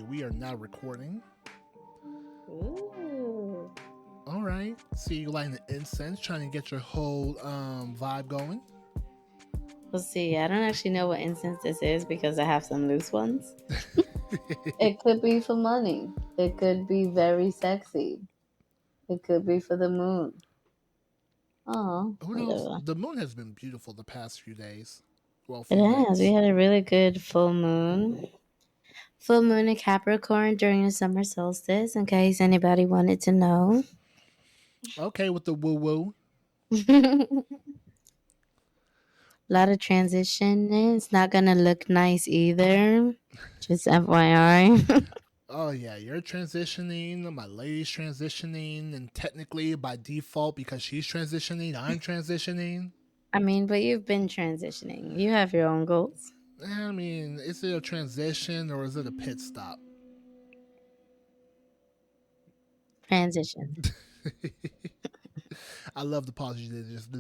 we are now recording. Ooh. All right. See you lighting the incense, trying to get your whole vibe going. We'll see. I don't actually know what incense this is because I have some loose ones. It could be for money. It could be very sexy. It could be for the moon. Oh, Who knows? whatever. The moon has been beautiful the past few days. Well, It few has. We nights. had a really good full moon. Full moon in Capricorn during the summer solstice, in case anybody wanted to know. Okay, with the woo woo. A lot of transition. It's not going to look nice either. Just FYI. Oh yeah, you're transitioning. My lady's transitioning, and technically by default, because she's transitioning, I'm transitioning. I mean, but you've been transitioning. You have your own goals. I mean, is it a transition or is it a pit stop? Transition. I love the pause you did. Just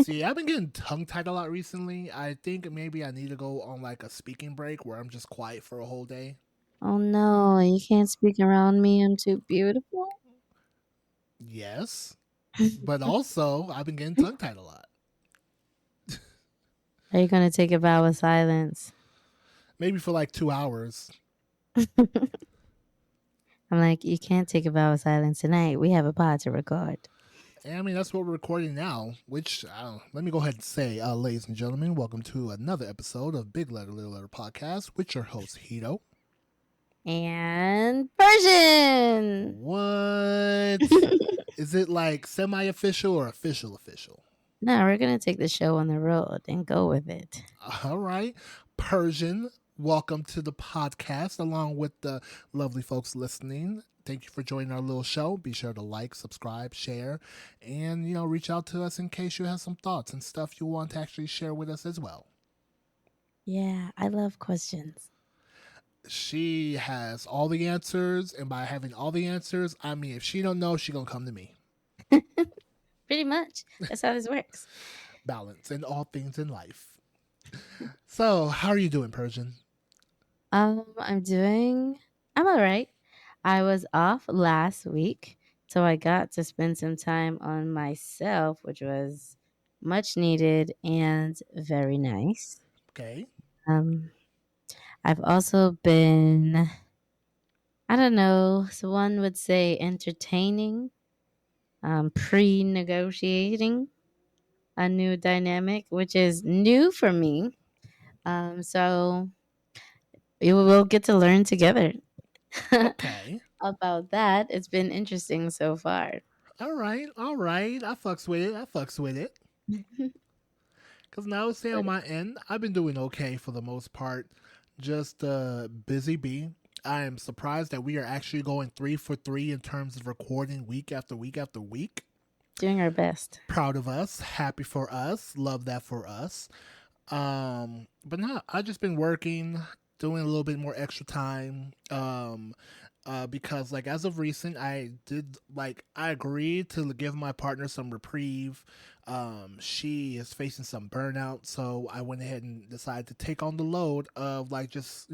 see, I've been getting tongue tied a lot recently. I think maybe I need to go on like a speaking break where I'm just quiet for a whole day. Oh no, you can't speak around me. I'm too beautiful. Yes, but also I've been getting tongue tied a lot. Are you going to take a vow of silence? Maybe for like 2 hours. I'm like, you can't take a vow of silence tonight. We have a pod to record. And I mean, that's what we're recording now, which let me go ahead and say, ladies and gentlemen, welcome to another episode of Big Letter Little Letter Podcast with your host, Hedo. And Persian. What? Is it like semi-official or official? No, we're going to take the show on the road and go with it. All right. Persian, welcome to the podcast along with the lovely folks listening. Thank you for joining our little show. Be sure to like, subscribe, share, and, reach out to us in case you have some thoughts and stuff you want to actually share with us as well. Yeah, I love questions. She has all the answers, and by having all the answers, I mean, if she don't know, she gonna come to me. Pretty much. That's how this works. Balance in all things in life. So, how are you doing, Persian? I'm all right. I was off last week, so I got to spend some time on myself, which was much needed and very nice. Okay. I've also been, I don't know, so one would say entertaining, pre-negotiating a new dynamic, which is new for me. So we will get to learn together. Okay. About that. It's been interesting so far. All right. I fucks with it. Because now I would say on my end, I've been doing okay for the most part. Just busy bee. I am surprised that we are actually going 3 for 3 in terms of recording week after week after week. Doing our best. Proud of us. Happy for us. Love that for us. But no, I've just been working, doing a little bit more extra time. Because like as of recent, I agreed to give my partner some reprieve. She is facing some burnout, so I went ahead and decided to take on the load of like just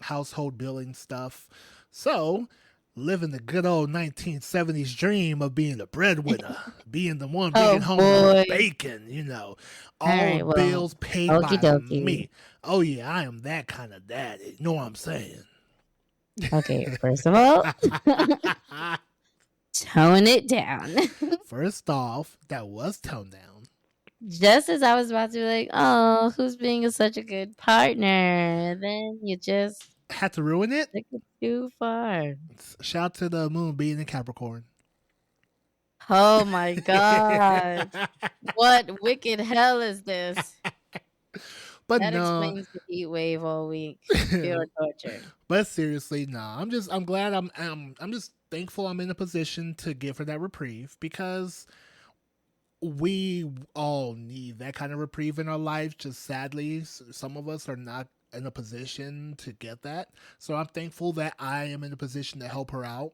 household billing stuff. So living the good old 1970s dream of being the breadwinner, being the one bringing home the bacon, all right, well, bills paid okie by dokie. me. Oh yeah, I am that kind of daddy. You know what I'm saying? Okay, first of all, tone it down. First off, that was toned down. Just as I was about to be like, oh, who's being such a good partner? Then you just had to ruin it. took it too far. Shout out to the moon being in Capricorn. Oh my God. What wicked hell is this? But that no, explains the heat wave all week. Pure torture. But seriously, no. I'm glad I'm just thankful I'm in a position to give her that reprieve because we all need that kind of reprieve in our life. Just sadly, some of us are not in a position to get that. So I'm thankful that I am in a position to help her out.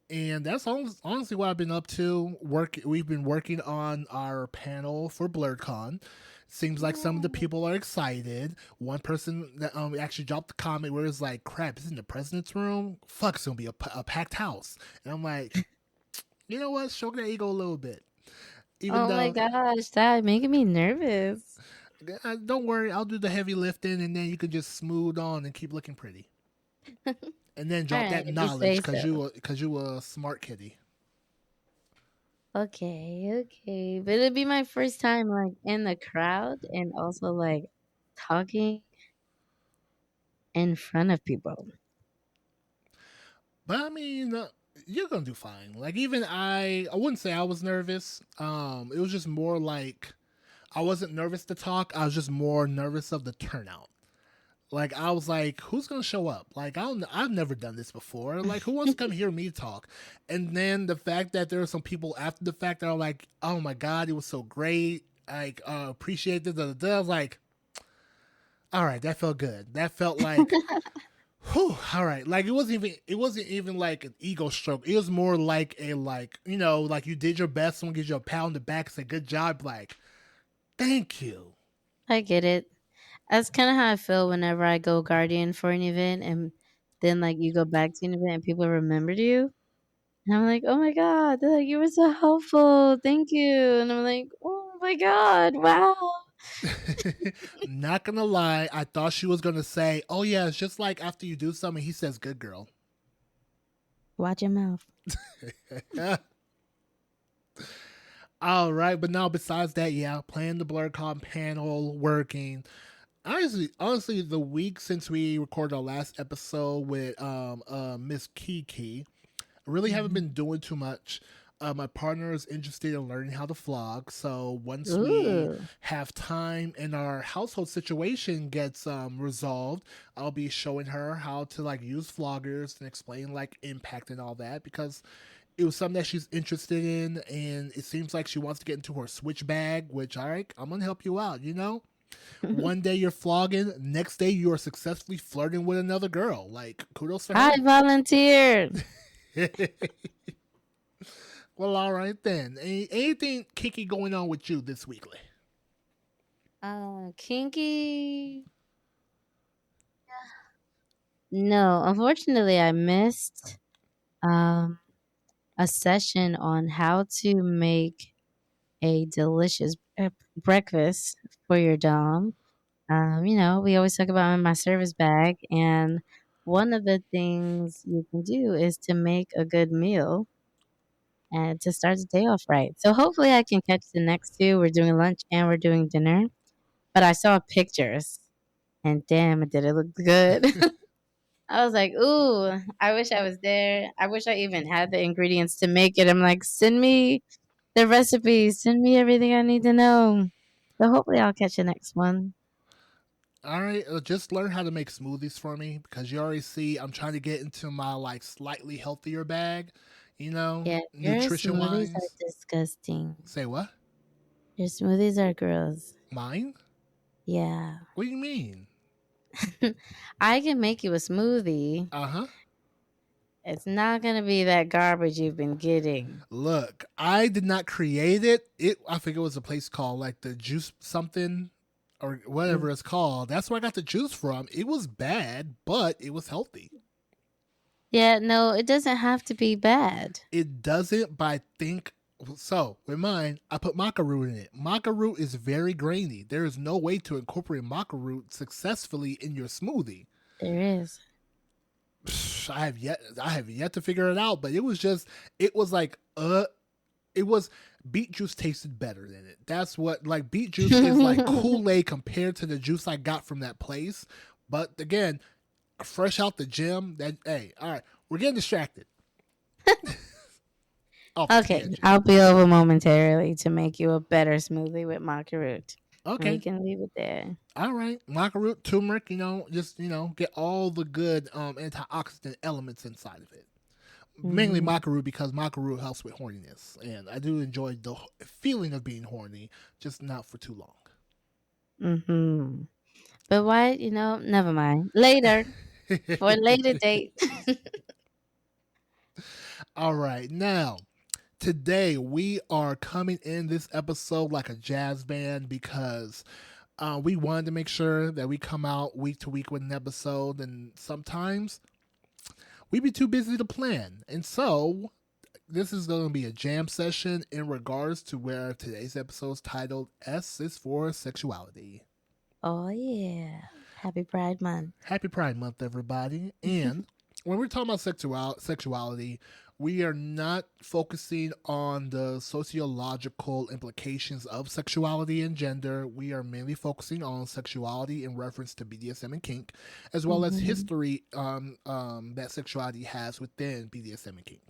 And that's honestly what I've been up to. We've been working on our panel for BlurredCon. Seems like some of the Oh people are excited. One person that actually dropped the comment where it's like, "Crap, it's in the president's room. Fuck, it's gonna be a packed house." And I'm like, you know what? Stroke that ego a little bit. Even my though, gosh, that making me nervous. don't worry, I'll do the heavy lifting, and then you can just smooth on and keep looking pretty. And then All drop right, that if you say knowledge, so. cause you a smart kitty. Okay, okay. But it'd be my first time like in the crowd and also like talking in front of people. But I mean, you're gonna do fine. Like even I wouldn't say I was nervous. It was just more like I wasn't nervous to talk. I was just more nervous of the turnout. Like I was like, who's gonna show up? Like I've never done this before. Like who wants to come hear me talk? And then the fact that there were some people after the fact that are like, oh my god, it was so great. Like appreciate this. Da, da, da. I was like, all right, that felt good. That felt like, whew, all right. Like it wasn't even like an ego stroke. It was more like a like like you did your best. Someone gives you a pat on the back, say good job. Like thank you. I get it. That's kind of how I feel whenever I go guardian for an event and then like you go back to an event and people remembered you. And I'm like, oh my God, they're like, you were so helpful. Thank you. And I'm like, oh my God, wow. Not gonna lie, I thought she was gonna say, "Oh yeah, it's just like after you do something." He says, "Good girl." Watch your mouth. All right, but now besides that, yeah, playing the BlurCon panel, working. Honestly, the week since we recorded our last episode with Miss Kiki, I really haven't Mhm. been doing too much. My partner is interested in learning how to vlog, so once we Ooh. have time and our household situation gets resolved, I'll be showing her how to like use vloggers and explain like impact and all that because it was something that she's interested in, and it seems like she wants to get into her switch bag. Which, all right, I'm gonna help you out. One day you're flogging, next day you are successfully flirting with another girl. Like kudos to I her. volunteered. Well, all right then. Anything kinky going on with you this weekly? Kinky. No, unfortunately, I missed um, a session on how to make a delicious breakfast for your dom. We always talk about in my service bag, and one of the things you can do is to make a good meal and to start the day off right. So hopefully, I can catch the next two. We're doing lunch and we're doing dinner. But I saw pictures, and damn, did it look good. I was like, ooh, I wish I was there. I wish I even had the ingredients to make it. I'm like, send me the recipes, send me everything I need to know. So hopefully I'll catch the next one. All right, just learn how to make smoothies for me because you already see I'm trying to get into my like slightly healthier bag, Yeah, your nutrition smoothies are wise. disgusting. Say what? Your smoothies are gross. Mine? Yeah. What do you mean? I can make you a smoothie. Uh huh. It's not going to be that garbage you've been getting. Look, I did not create it. I think it was a place called like the Juice something or Mm. whatever it's called. That's where I got the juice from. It was bad, but it was healthy. Yeah, no, it doesn't have to be bad. It doesn't, but I think so. With mine, I put maca root in it. Maca root is very grainy. There is no way to incorporate maca root successfully in your smoothie. There is. I have yet to figure it out, but it was like it was beet juice tasted better than it. That's what like beet juice is like Kool-Aid compared to the juice I got from that place. But again, fresh out the gym, that hey, all right, we're getting distracted. Off Okay, tangent. I'll be over momentarily to make you a better smoothie with maca root. We Okay. can leave it there. All right. Maca root, turmeric, just, get all the good antioxidant elements inside of it. Mainly Hmm. maca root because maca root helps with horniness. And I do enjoy the feeling of being horny, just not for too long. Hmm. But why? Never mind. Later for a later date. All right. Now, Today we are coming in this episode like a jazz band because we wanted to make sure that we come out week to week with an episode, and sometimes we be too busy to plan. And so this is going to be a jam session in regards to where today's episode is titled S is for Sexuality. Oh yeah. Happy Pride Month. Happy Pride Month, everybody. And when we're talking about sexuality, we are not focusing on the sociological implications of sexuality and gender. We are mainly focusing on sexuality in reference to BDSM and kink, as well as Mhm. history that sexuality has within BDSM and kink.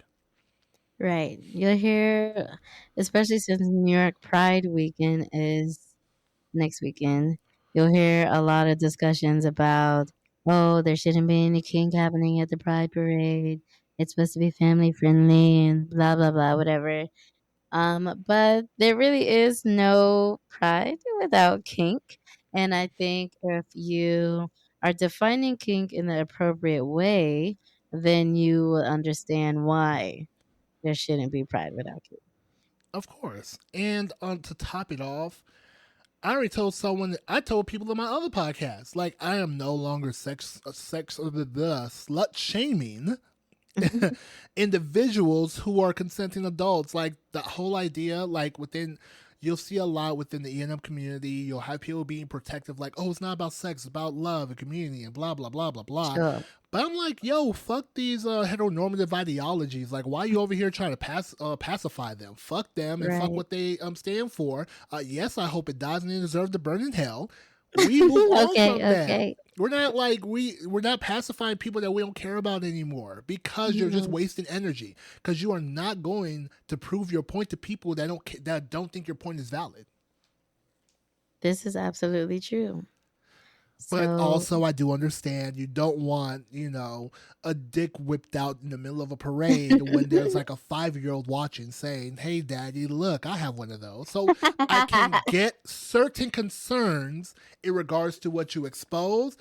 Right. You'll hear, especially since New York Pride weekend is next weekend, you'll hear a lot of discussions about, oh, there shouldn't be any kink happening at the Pride parade. It's supposed to be family friendly and blah blah blah, whatever. But there really is no pride without kink. And I think if you are defining kink in the appropriate way, then you will understand why there shouldn't be pride without kink. Of course. And to top it off, I already told someone. I told people in my other podcast, like I am no longer sex the slut shaming individuals who are consenting adults. Like the whole idea, like within, you'll see a lot within the E&M community. You'll have people being protective, like, oh, it's not about sex, it's about love and community and blah blah blah blah blah. Sure. But I'm like, yo, fuck these heteronormative ideologies. Like, why are you over here trying to pacify them? Fuck them and fuck Right. what they stand for. Yes, I hope it does, and they deserve to burn in hell. We move on Okay, from that. okay. We're not like we're not pacifying people that we don't care about anymore because you're just No, wasting energy, because you are not going to prove your point to people that don't think your point is valid. this is absolutely true. But So, also, I do understand you don't want, a dick whipped out in the middle of a parade when there's like a 5-year old watching saying, hey, daddy, look, I have one of those. So I can get certain concerns in regards to what you expose,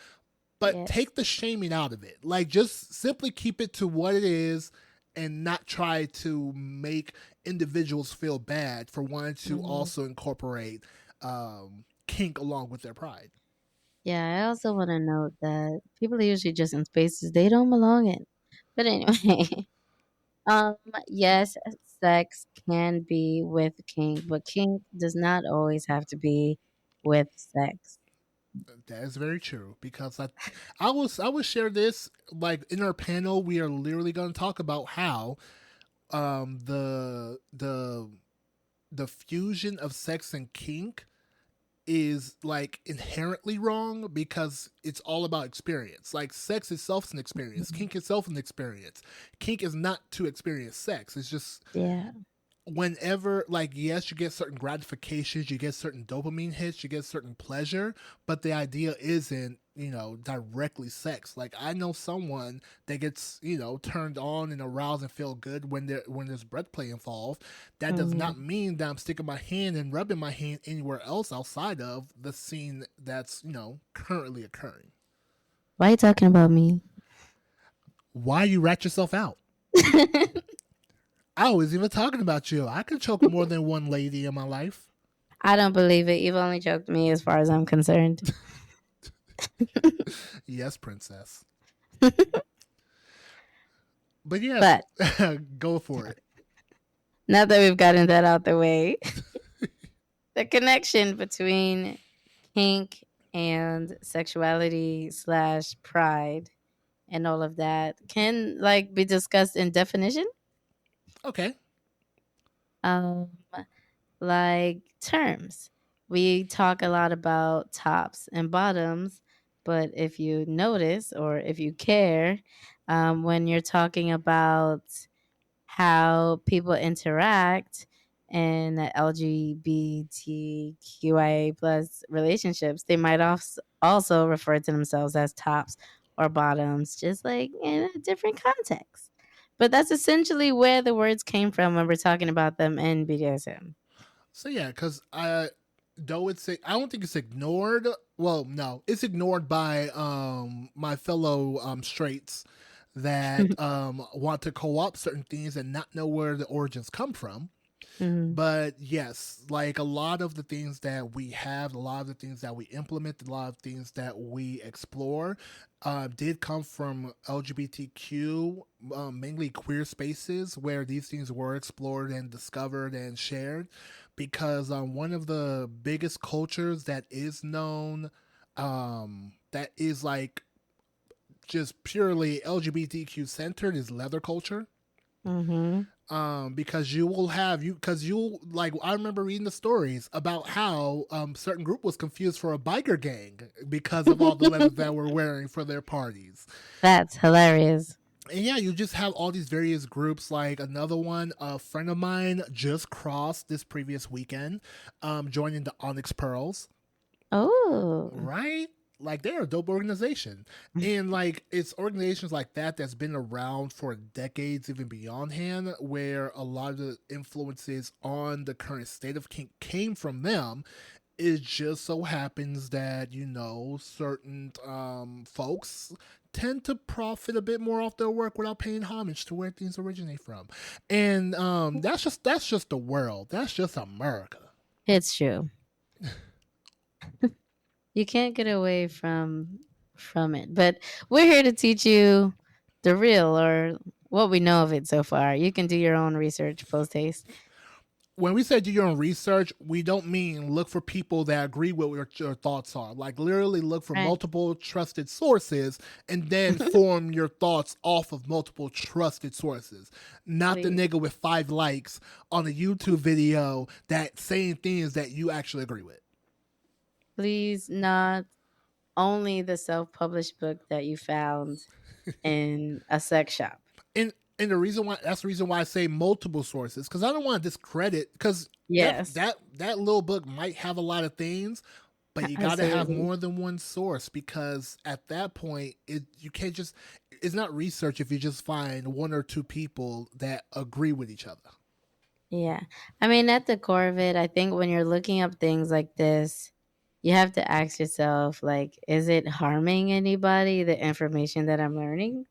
but yes. take the shaming out of it. Like, just simply keep it to what it is and not try to make individuals feel bad for wanting to Mhm. also incorporate kink along with their pride. Yeah, I also want to note that people are usually just in spaces they don't belong in. But anyway, um, yes, sex can be with kink, but kink does not always have to be with sex. That is very true because I will share this, like in our panel. We are literally going to talk about how the fusion of sex and kink is like inherently wrong because it's all about experience. Like sex itself is an experience, Mhm. kink itself is an experience. Kink is not to experience sex. It's just Yeah. whenever, like, yes, you get certain gratifications, you get certain dopamine hits, you get certain pleasure, but the idea isn't, directly sex. Like, I know someone that gets, turned on and aroused and feel good when there's breath play involved. That does not Mm. mean that I'm sticking my hand and rubbing my hand anywhere else outside of the scene that's, currently occurring. Why are you talking about me? Why you rat yourself out? I was even talking about you. I could choke more than one lady in my life. I don't believe it. You've only joked me as far as I'm concerned. Yes, princess. But yes, But go for it. now that we've gotten that out the way, the connection between kink and sexuality slash pride and all of that can like be discussed in definition. Okay. Um, like terms. We talk a lot about tops and bottoms, but if you notice or if you care, when you're talking about how people interact in LGBTQIA plus relationships, they might also refer to themselves as tops or bottoms, just like in a different context. But that's essentially where the words came from when we're talking about them in BDSM. So yeah, because though I don't think it's ignored. Well, no, it's ignored by my fellow straights that want to co-opt certain things and not know where the origins come from. Mhm. But yes, like a lot of the things that we have, a lot of the things that we implement, a lot of things that we explore did come from LGBTQ, mainly queer spaces where these things were explored and discovered and shared. Because one of the biggest cultures that is known, that is like just purely LGBTQ centered, is leather culture. Mhm. Because you will have you because you like I remember reading the stories about how certain group was confused for a biker gang because of all the leather that were wearing for their parties. That's hilarious. And yeah, you just have all these various groups. Like another one, a friend of mine just crossed this previous weekend, joining the Onyx Pearls. Oh. Right? Like they're a dope organization. And like it's organizations like that that's been around for decades, even beyond hand, where a lot of the influences on the current state of kink came from them. It just so happens that, certain folks tend to profit a bit more off their work without paying homage to where things originate from. And that's just the world. That's just America. It's true. You can't get away from it. But we're here to teach you the real or what we know of it so far. You can do your own research post haste. When we say do your own research, we don't mean look for people that agree with what your thoughts are. Like literally look for Right. multiple trusted sources and then form your thoughts off of multiple trusted sources. Not the Please. nigga with 5 likes on a YouTube video that saying things that you actually agree with. Please, not only the self-published book that you found in a sex shop. And and the reason why I say multiple sources, because I don't want to discredit, because that Yes, that that little book might have a lot of things, but you got to have absolutely. more than one source, because at that point you can't just, it's not research if you just find one or two people that agree with each other. Yeah. I mean, at the core of it, I think when you're looking up things like this, you have to ask yourself, like, is it harming anybody, the information that I'm learning?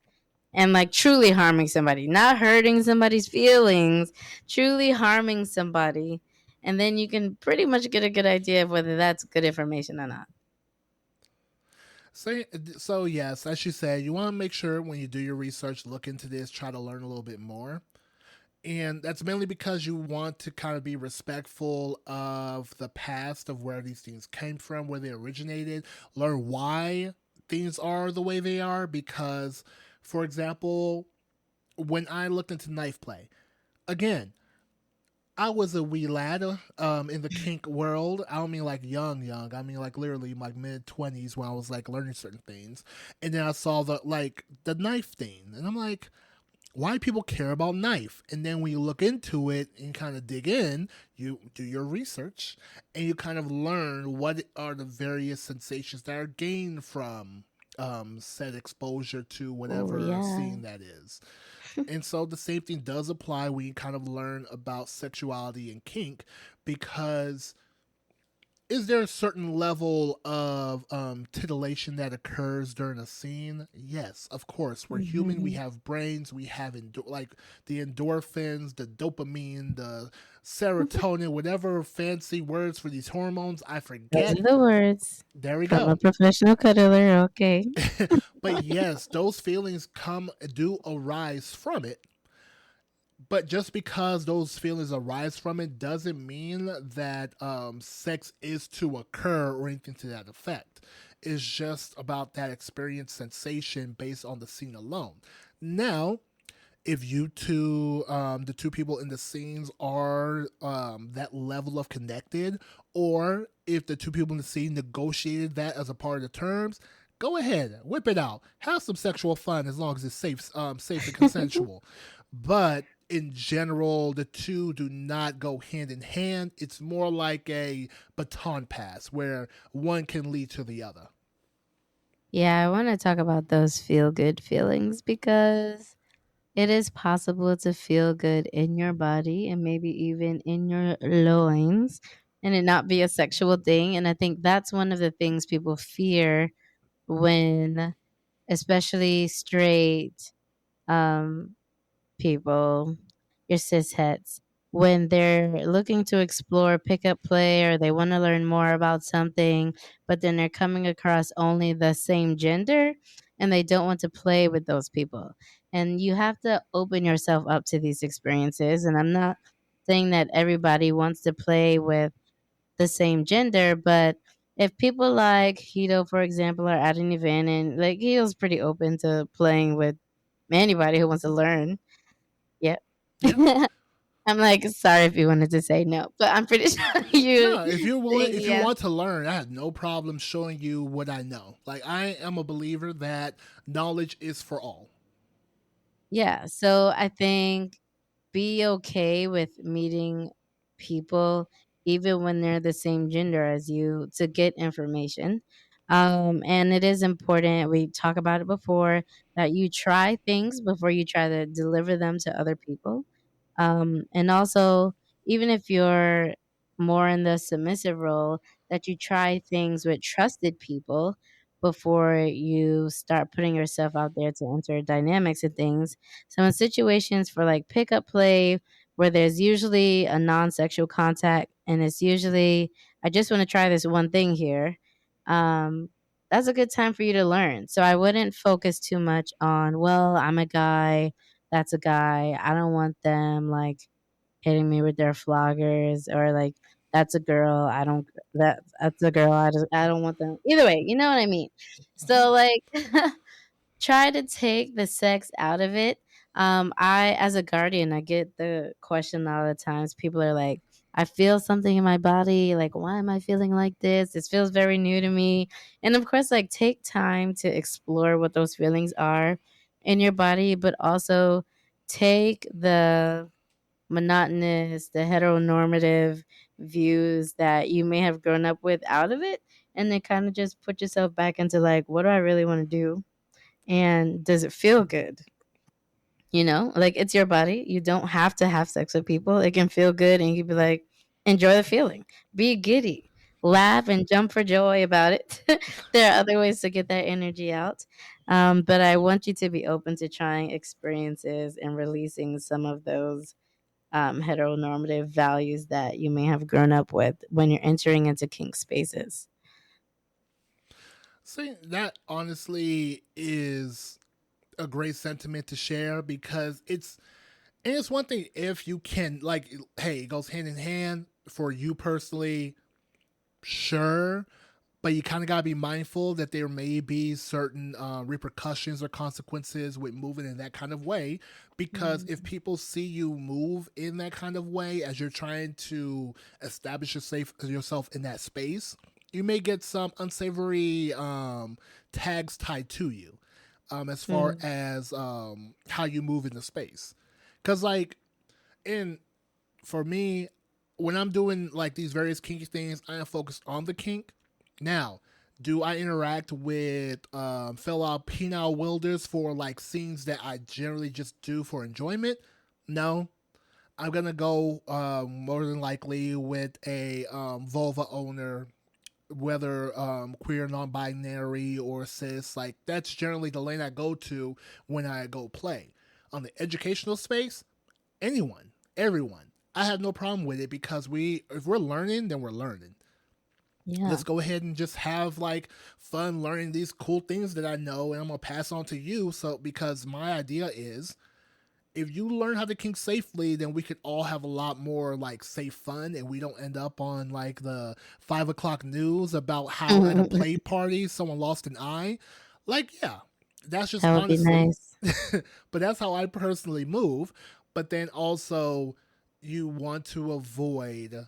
And like truly harming somebody, not hurting somebody's feelings, truly harming somebody. And then you can pretty much get a good idea of whether that's good information or not. So yes, as you said, you want to make sure when you do your research, look into this, try to learn a little bit more. And that's mainly because you want to kind of be respectful of the past of where these things came from, where they originated, learn why things are the way they are. Because, for example, when I looked into knife play, again, I was a wee lad in the kink world. I don't mean like young. I mean like literally my mid 20s when I was like learning certain things. And then I saw the knife thing, and I'm like, why people care about knife. And then when you look into it and kind of dig in, you do your research and you kind of learn what are the various sensations that are gained from said exposure to Oh, whatever yeah. scene that is. And so the same thing does apply when you kind of learn about sexuality and kink, because is there a certain level of titillation that occurs during a scene? Yes, of course. We're human. We Mhm. have brains. We have like the endorphins, the dopamine, the serotonin, whatever fancy words for these hormones. I Those forget. are the words There we from a go. professional cuddler. Okay. But yes, those feelings do arise from it. But just because those feelings arise from it doesn't mean that sex is to occur or anything to that effect. It's just about that experience sensation based on the scene alone. Now, if you two, the two people in the scenes are that level of connected, or if the two people in the scene negotiated that as a part of the terms, go ahead, whip it out, have some sexual fun as long as it's safe and consensual. But in general, the two do not go hand in hand. It's more like a baton pass where one can lead to the other. Yeah, I want to talk about those feel good feelings because it is possible to feel good in your body and maybe even in your loins and it not be a sexual thing. And I think that's one of the things people fear when, especially straight. um, people, your cisheads, when they're looking to explore pickup play or they want to learn more about something, but then they're coming across only the same gender and they don't want to play with those people. And you have to open yourself up to these experiences. And I'm not saying that everybody wants to play with the same gender, but if people like Hedo, for example, are at an event and like Hedo's pretty open to playing with anybody who wants to learn. Yep. Yeah. I'm like, sorry if you wanted to say no, but I'm pretty sure you No, if you're willing, think if you yes. want to learn, I have no problem showing you what I know. Like I am a believer that knowledge is for all. Yeah. So I think be okay with meeting people even when they're the same gender as you to get information. And it is important, we talk about it before, that you try things before you try to deliver them to other people. And also, even if you're more in the submissive role, that you try things with trusted people before you start putting yourself out there to enter dynamics and things. So, in situations for like pickup play, where there's usually a non sexual contact and it's usually, I just want to try this one thing here. That's a good time for you to learn. So I wouldn't focus too much on, well, I'm a guy, that's a guy. I don't want them like hitting me with their floggers, or like that's a girl. I don't that's a girl. I don't want them. Either way, you know what I mean. Mhm. So like try to take the sex out of it. I, as a guardian, I get the question all the times. People are like, I feel something in my body. Like, why am I feeling like this? This feels very new to me. And of course, like, take time to explore what those feelings are in your body, but also take the monotonous, the heteronormative views that you may have grown up with out of it. And then kind of just put yourself back into like, what do I really want to do? And does it feel good? You know, like it's your body. You don't have to have sex with people. It can feel good and you can be like, enjoy the feeling. Be giddy. Laugh and jump for joy about it. There are other ways to get that energy out. But I want you to be open to trying experiences and releasing some of those heteronormative values that you may have grown up with when you're entering into kink spaces. See, that honestly is a great sentiment to share because it's one thing if you can like hey, it goes hand in hand for you personally, sure, but you kind of got to be mindful that there may be certain repercussions or consequences with moving in that kind of way. Because if Mhm. people see you move in that kind of way as you're trying to establish yourself in that space, you may get some unsavory tags tied to you as far Mm. as how you move in the space. Because, like, in for me, when I'm doing like these various kinky things, I am focused on the kink. Now, do I interact with fellow penile wielders for like scenes that I generally just do for enjoyment? No. I'm gonna go more than likely with a vulva owner, whether queer, non-binary, or cis. Like that's generally the lane I go to when I go play. On the educational space, anyone, everyone. I have no problem with it because if we're learning, then we're learning. Yeah. Let's go ahead and just have like fun learning these cool things that I know and I'm gonna pass on to you. So because my idea is if you learn how to kink safely, then we could all have a lot more like safe fun and we don't end up on like the 5 o'clock news about how at a That play party someone lost an eye. Like, yeah, that's just would be honestly nice. but that's how I personally move. But then also you want to avoid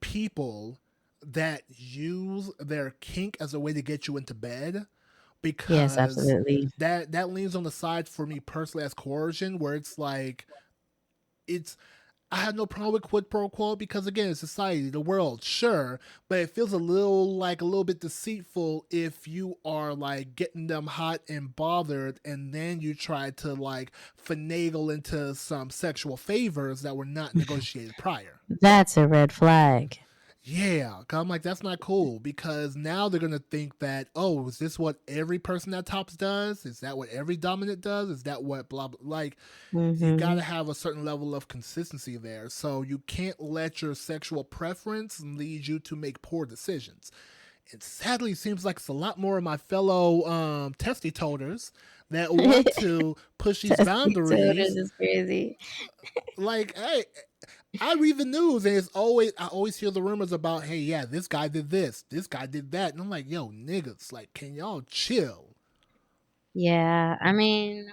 people that use their kink as a way to get you into bed Yes, because absolutely. that leans on the side for me personally as coercion where it's like it's I have no problem with quid pro quo because again, society, the world, sure, but it feels a little bit deceitful if you are like getting them hot and bothered, and then you try to like finagle into some sexual favors that were not negotiated prior. That's a red flag. Yeah, 'cause I'm like, that's not cool because now they're gonna think that, oh, is this what every person at tops does? Is that what every dominant does? Is that what blah blah? Like, you gotta Mm-hmm. have a certain level of consistency there. So you can't let your sexual preference lead you to make poor decisions. It sadly seems like it's a lot more of my fellow testy toters that want to push these Testing sodas boundaries. is crazy. Like, hey, I read the news and it's always I always hear the rumors about, hey, yeah, this guy did this guy did that, and I'm like, yo, niggas, like, can y'all chill? Yeah, I mean,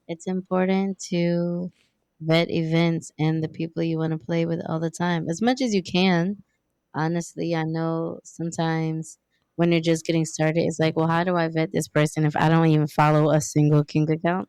it's important to vet events and the people you want to play with all the time, as much as you can. Honestly, I know sometimes when you're just getting started, it's like, well, how do I vet this person if I don't even follow a single kink account?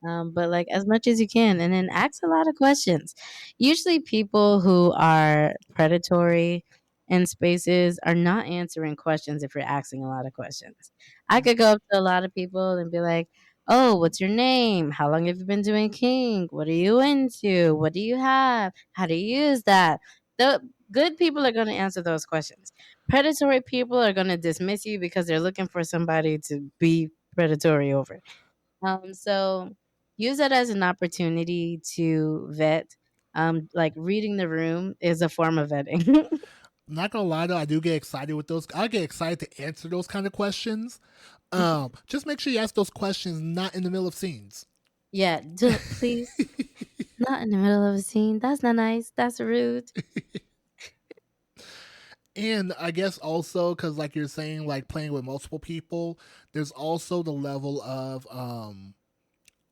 But like as much as you can, and then ask a lot of questions. Usually, people who are predatory in spaces are not answering questions if you're asking a lot of questions. I could go up to a lot of people and be like, "Oh, what's your name? How long have you been doing kink? What are you into? What do you have? How do you use that?" The good people are going to answer those questions. Predatory people are going to dismiss you because they're looking for somebody to be predatory over. So use it as an opportunity to vet. Like reading the room is a form of vetting. I'm not gonna lie though, I do get excited with those. I get excited to answer those kind of questions. Just make sure you ask those questions not in the middle of scenes. Yeah, please, not in the middle of a scene. That's not nice. That's rude. And I guess also because, like you're saying, like playing with multiple people, there's also the level of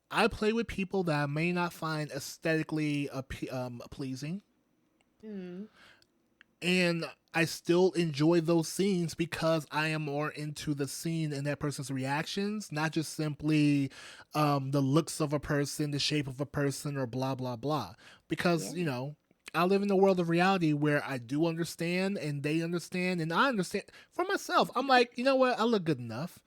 I play with people that I may not find aesthetically pleasing, Mm, and I still enjoy those scenes because I am more into the scene and that person's reactions, not just simply the looks of a person, the shape of a person, or blah blah blah. Because yeah. I live in a world of reality where I do understand and they understand and I understand for myself. I'm like, you know what? I look good enough.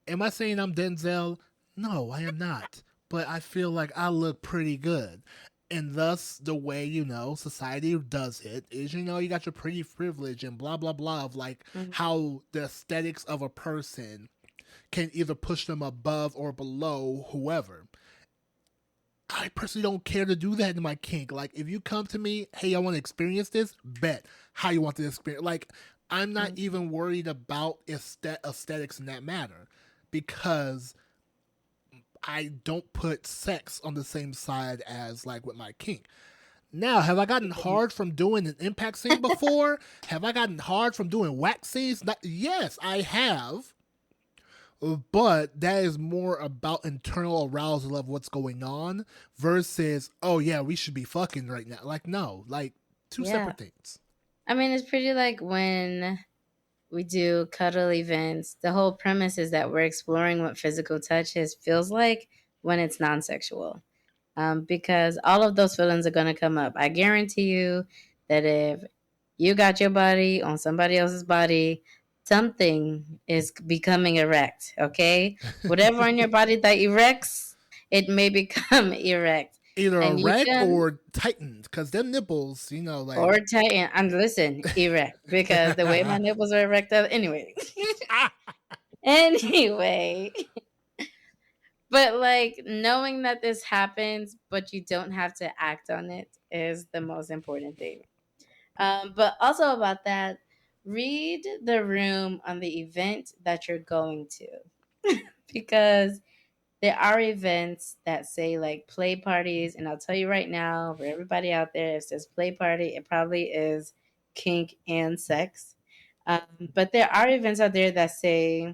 Am I saying I'm Denzel? No, I am not. But I feel like I look pretty good. And thus, the way, society does it is, you got your pretty privilege and blah, blah, blah of like Mhm. how the aesthetics of a person can either push them above or below whoever. I personally don't care to do that in my kink. Like, if you come to me, hey, I want to experience this, bet how you want to experience. Like, I'm not Mm. even worried about aesthetics in that matter because I don't put sex on the same side as like with my kink. Now, have I gotten hard from doing an impact scene before? Have I gotten hard from doing wax scenes? Yes, I have. But that is more about internal arousal of what's going on versus, oh yeah, we should be fucking right now. Like, no, like two Yeah. separate things. I mean, it's pretty like when we do cuddle events, the whole premise is that we're exploring what physical touch feels like when it's non sexual. Because all of those feelings are going to come up. I guarantee you that if you got your body on somebody else's body, something is becoming erect, okay? Whatever on your body that erects, it may become erect. Either And you erect can, or tightened, because them nipples, like. or tighten, and listen, erect, because the way my nipples are erected, anyway. Anyway, but like knowing that this happens, but you don't have to act on it is the most important thing. But also about that, read the room on the event that you're going to. Because there are events that say like play parties, and I'll tell you right now, for everybody out there, if it says play party, it probably is kink and sex. But there are events out there that say,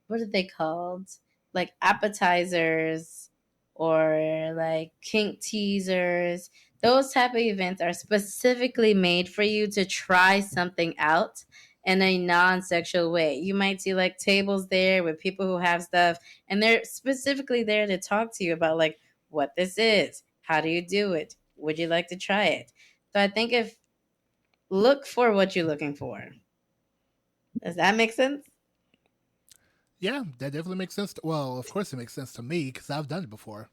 what are they called? Like appetizers or like kink teasers. Those type of events are specifically made for you to try something out in a non-sexual way. You might see like tables there with people who have stuff, and they're specifically there to talk to you about like what this is, how do you do it, would you like to try it. So I think if look for what you're looking for. Does that make sense? Yeah, that definitely makes sense. Well, of course it makes sense to me because I've done it before.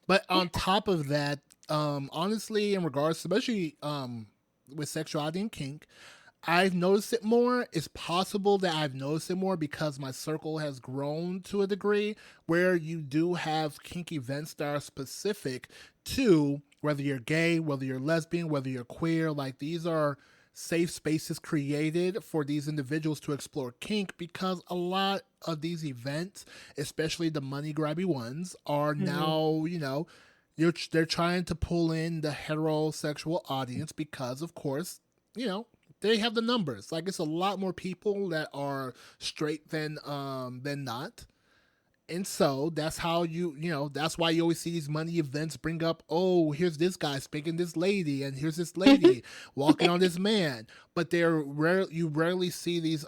But on top of that, honestly, in regards, to, especially with Sexuality and Kink. I've noticed it more. It's possible that I've noticed it more because my circle has grown to a degree where you do have kink events that are specific to whether you're gay, whether you're lesbian, whether you're queer. Like these are safe spaces created for these individuals to explore kink because a lot of these events, especially the money grabby ones, are Mhm. now, they're trying to pull in the heterosexual audience because, of course, you know, they have the numbers. Like it's a lot more people that are straight than not. And so that's how that's why you always see these money events bring up, oh, here's this guy spanking this lady, and here's this lady walking on this man. But you rarely see these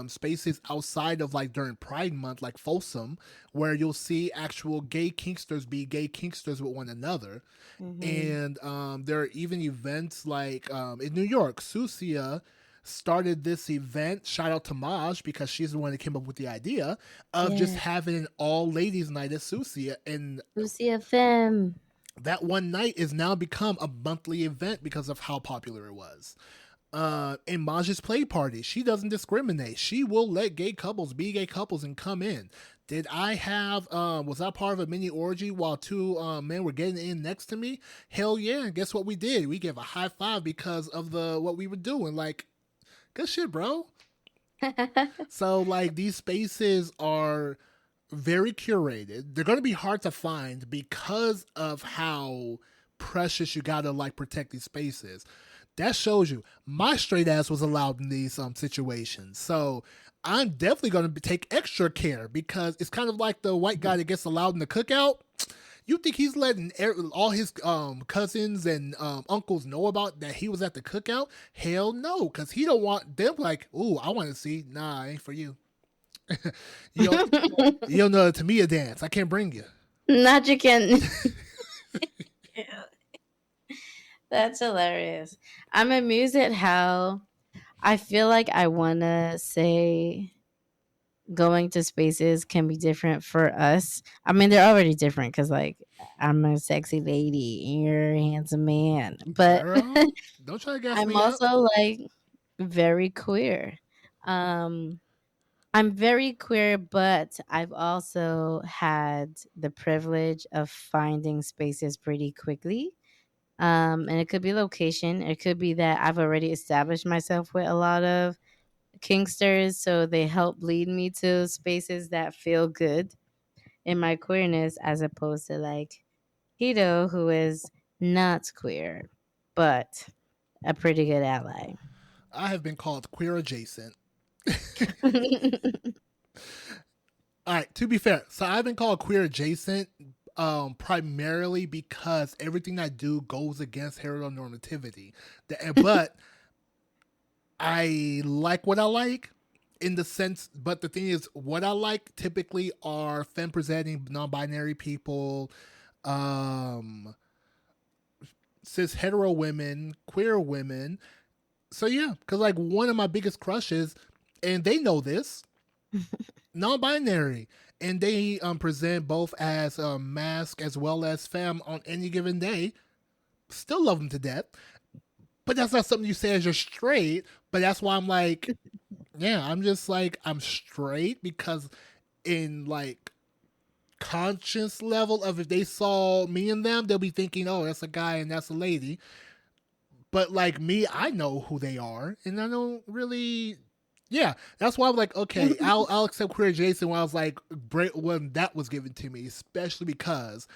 spaces outside of like during Pride Month, like Folsom, where you'll see actual gay kinksters be gay kinksters with one another. Mhm. And there are even events like in New York, Susia started this event. Shout out to Maj because she's the one that came up with the idea of just Yeah. having an all ladies night at Susia. And Lucy FM. that one night is now become a monthly event because of how popular it was. In Maj's play party, she doesn't discriminate. She will let gay couples be gay couples and come in. Did I have was I part of a mini orgy while two men were getting in next to me? Hell yeah. And guess what we did? We gave a high five because of the what we were doing. Like, good shit, bro. So like these spaces are very curated. They're gonna be hard to find because of how precious you gotta like protect these spaces. That shows you my straight ass was allowed in these situations. So I'm definitely gonna take extra care because it's kind of like the white guy that gets allowed in the cookout. You think he's letting all his cousins and uncles know about that he was at the cookout? Hell no, because he don't want them like, ooh, I want to see. Nah, ain't for you. you don't, you don't know the Tamiya dance. I can't bring you. Not you can. That's hilarious. I'm amused at how I feel like I want to say going to spaces can be different for us. I mean, they're already different because, like, I'm a sexy lady and you're a handsome man. But Girl, don't try to gas I'm me up. also, like, very queer. Um, I'm very queer, but I've also had the privilege of finding spaces pretty quickly. And it could be location. It could be that I've already established myself with a lot of kinksters, so they help lead me to spaces that feel good in my queerness, as opposed to like Hedo, who is not queer, but a pretty good ally. I have been called queer adjacent. All right, to be fair, so I've been called queer adjacent primarily because everything I do goes against heteronormativity. But I like what I like in the sense, but the thing is, what I like typically are femme presenting non binary people, um, cis hetero women, queer women. So yeah, because like one of my biggest crushes, and they know this, non-binary, and they present both as mask as well as femme on any given day. Still love them to death, but that's not something you say as you're straight. But that's why I'm like, yeah, I'm just like I'm straight because in like conscious level of if they saw me and them, they'll be thinking, oh, that's a guy and that's a lady. But like me, I know who they are, and I don't really. Yeah, that's why I'm like, okay, I'll accept queer Jason when I was like when that was given to me, especially because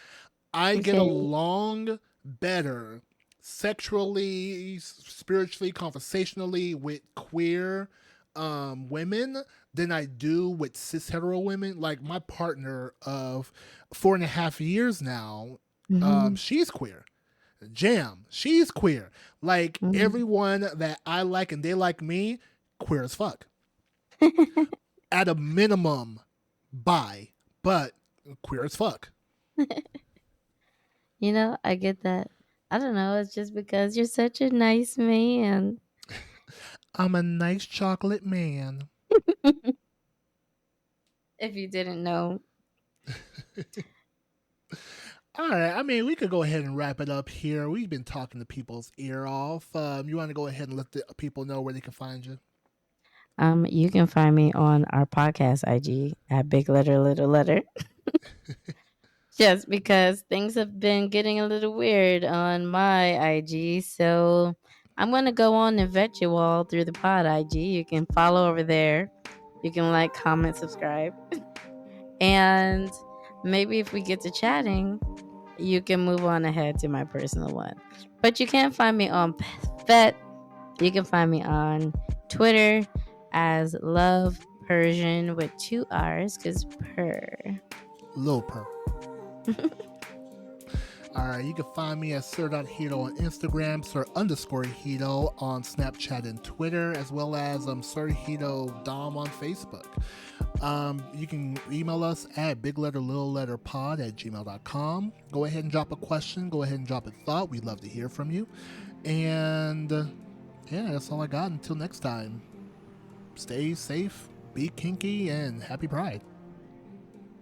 I get Okay. along better sexually, spiritually, conversationally with queer women than I do with cis hetero women. Like my partner of 4.5 years now, Mhm. she's queer. Jam, she's queer. Like Mhm. everyone that I like and they like me, queer as fuck. At a minimum, bi, but queer as fuck. I get that. I don't know. It's just because you're such a nice man. I'm a nice chocolate man. If you didn't know. All right. I mean, we could go ahead and wrap it up here. We've been talking to people's ear off. You want to go ahead and let the people know where they can find you? You can find me on our podcast IG at Big Letter Little Letter. Just because things have been getting a little weird on my IG, so I'm gonna go on and vet you all through the pod IG. You can follow over there. You can like, comment, subscribe, and maybe if we get to chatting, you can move on ahead to my personal one. But you can't find me on Vet. You can find me on Twitter as Love Persian with 2 R's, because per. Lil Per. All right, you can find me at Sir.Hedo on Instagram, Sir_Hedo on Snapchat and Twitter, as well as Sir Hedo Dom on Facebook. You can email us at bigletterlittleletterpod@gmail.com. Go ahead and drop a question. Go ahead and drop a thought. We'd love to hear from you. And yeah, that's all I got. Until next time, stay safe, be kinky, and happy Pride.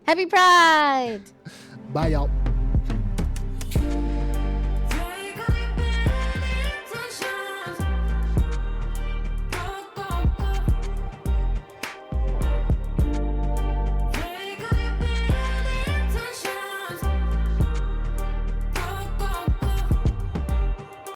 Happy Pride! Bye, y'all.